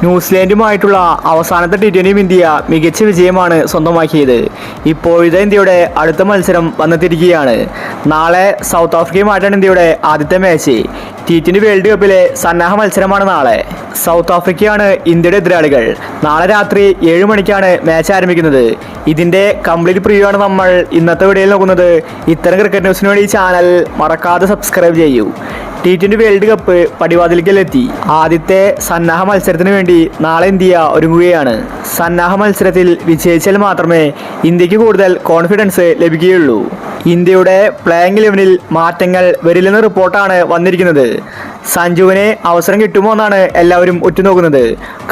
ന്യൂസിലൻഡുമായിട്ടുള്ള അവസാനത്തെ ടി20 ഇന്ത്യ മികച്ച വിജയമാണ് സ്വന്തമാക്കിയത്. ഇപ്പോഴത്തെ ഇന്ത്യയുടെ അടുത്ത മത്സരം വന്നെത്തിയിരിക്കുകയാണ്. നാളെ സൗത്ത് ആഫ്രിക്കയുമായിട്ടാണ് ഇന്ത്യയുടെ ആദ്യത്തെ മാച്ച്. ടി20 വേൾഡ് കപ്പിലെ സന്നാഹ മത്സരമാണ് നാളെ. സൗത്ത് ആഫ്രിക്കയാണ് ഇന്ത്യയുടെ എതിരാളികൾ. നാളെ രാത്രി 7 മണിക്കാണ് മാച്ച് ആരംഭിക്കുന്നത്. ഇതിൻ്റെ കംപ്ലീറ്റ് പ്രിവ്യൂ ആണ് നമ്മൾ ഇന്നത്തെ വീഡിയോയിൽ നോക്കുന്നത്. ഇത്തരം ക്രിക്കറ്റ് ന്യൂസിന് വേണ്ടി ഈ ചാനൽ മറക്കാതെ സബ്സ്ക്രൈബ് ചെയ്യൂ. ടി20 വേൾഡ് കപ്പ് പടിവാതിൽക്കലെത്തി. ആദ്യത്തെ സന്നാഹ മത്സരത്തിന് വേണ്ടി നാളെ ഇന്ത്യ ഒരുങ്ങുകയാണ്. സന്നാഹ മത്സരത്തിൽ വിജയിച്ചാൽ മാത്രമേ ഇന്ത്യക്ക് കൂടുതൽ കോൺഫിഡൻസ് ലഭിക്കുകയുള്ളൂ. ഇന്ത്യയുടെ പ്ലേയിങ് 11-ൽ മാറ്റങ്ങൾ വരില്ലെന്ന റിപ്പോർട്ടാണ് വന്നിരിക്കുന്നത്. സഞ്ജുവിന് അവസരം കിട്ടുമോ എന്നാണ് എല്ലാവരും ഉറ്റുനോക്കുന്നത്.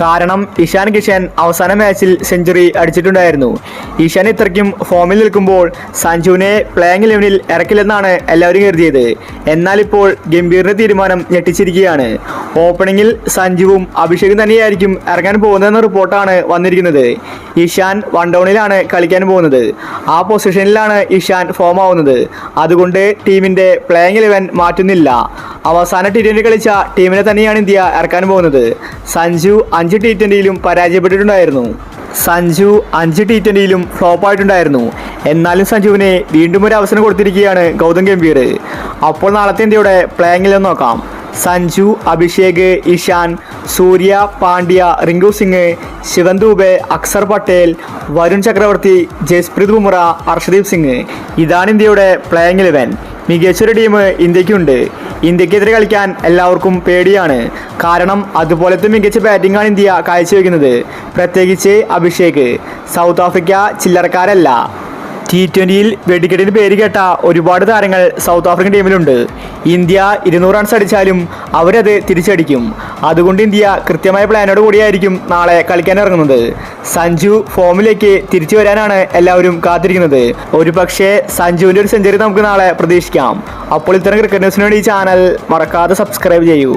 കാരണം ഇഷാൻ കിഷൻ അവസാന മാച്ചിൽ സെഞ്ചുറി അടിച്ചിട്ടുണ്ടായിരുന്നു. ഇഷാൻ ഇത്രയ്ക്കും ഫോമിൽ നിൽക്കുമ്പോൾ സഞ്ജുവിനെ പ്ലേയിങ് 11-ൽ ഇറക്കില്ലെന്നാണ് എല്ലാവരും കരുതിയത്. എന്നാൽ ഇപ്പോൾ ഗംഭീറിന്റെ തീരുമാനം ഞെട്ടിച്ചിരിക്കുകയാണ്. ഓപ്പണിങ്ങിൽ സഞ്ജുവും അഭിഷേകും തന്നെയായിരിക്കും ഇറങ്ങാൻ പോകുന്നതെന്ന റിപ്പോർട്ടാണ് വന്നിരിക്കുന്നത്. ഇഷാൻ വൺ ഡൗണിലാണ് കളിക്കാൻ പോകുന്നത്. ആ പൊസിഷനിലാണ് ഇഷാൻ ഫോം ആവുന്നത്. അതുകൊണ്ട് ടീമിന്റെ പ്ലേയിങ് 11 മാറ്റുന്നില്ല. അവസാന ടി20 കളിച്ച ടീമിനെ തന്നെയാണ് ഇന്ത്യ ഇറക്കാൻ പോകുന്നത്. സഞ്ജു 5 ടി20യിലും പരാജയപ്പെട്ടിട്ടുണ്ടായിരുന്നു. സഞ്ജു 5 ടി20യിലും ഫ്ലോപ്പ് ആയിട്ടുണ്ടായിരുന്നു. എന്നാലും സഞ്ജുവിനെ വീണ്ടും ഒരു അവസരം കൊടുത്തിരിക്കുകയാണ് ഗൗതം ഗംഭീർ. അപ്പോൾ നാളത്തെ ഇന്ത്യയുടെ പ്ലേയിങ് 11 നോക്കാം. സഞ്ജു, അഭിഷേക്, ഇഷാൻ, സൂര്യ, പാണ്ഡ്യ, റിങ്കു സിംഗ്, ശിവൻ ദൂബെ, അക്സർ പട്ടേൽ, വരുൺ ചക്രവർത്തി, ജസ്പ്രീത് ബുംറ, ഹർഷദീപ് സിംഗ്. ഇതാണ് ഇന്ത്യയുടെ പ്ലേയിങ് 11. മികച്ചൊരു ടീം ഇന്ത്യക്കുണ്ട്. ഇന്ത്യക്കെതിരെ കളിക്കാൻ എല്ലാവർക്കും പേടിയാണ്. കാരണം അതുപോലത്തെ മികച്ച ബാറ്റിംഗാണ് ഇന്ത്യ കാഴ്ചവെക്കുന്നത്. പ്രത്യേകിച്ച് അഭിഷേക്. സൗത്ത് ആഫ്രിക്ക ചില്ലറക്കാരല്ല. ടി20യിൽ വെടിക്കെട്ടിന് പേര് കേട്ട ഒരുപാട് താരങ്ങൾ സൗത്ത് ആഫ്രിക്കൻ ടീമിലുണ്ട്. ഇന്ത്യ 200 റൺസ് അടിച്ചാലും അവരത് തിരിച്ചടിക്കും. അതുകൊണ്ട് ഇന്ത്യ കൃത്യമായ പ്ലാനോട് കൂടിയായിരിക്കും നാളെ കളിക്കാൻ ഇറങ്ങുന്നത്. സഞ്ജു ഫോമിലേക്ക് തിരിച്ചു വരാനാണ് എല്ലാവരും കാത്തിരിക്കുന്നത്. ഒരു പക്ഷേ സഞ്ജുവിൻ്റെ ഒരു സെഞ്ചുറി നമുക്ക് നാളെ പ്രതീക്ഷിക്കാം. അപ്പോൾ ഇത്തരം ക്രിക്കറ്റ് ന്യൂസിന് വേണ്ടി ഈ ചാനൽ മറക്കാതെ സബ്സ്ക്രൈബ് ചെയ്യൂ.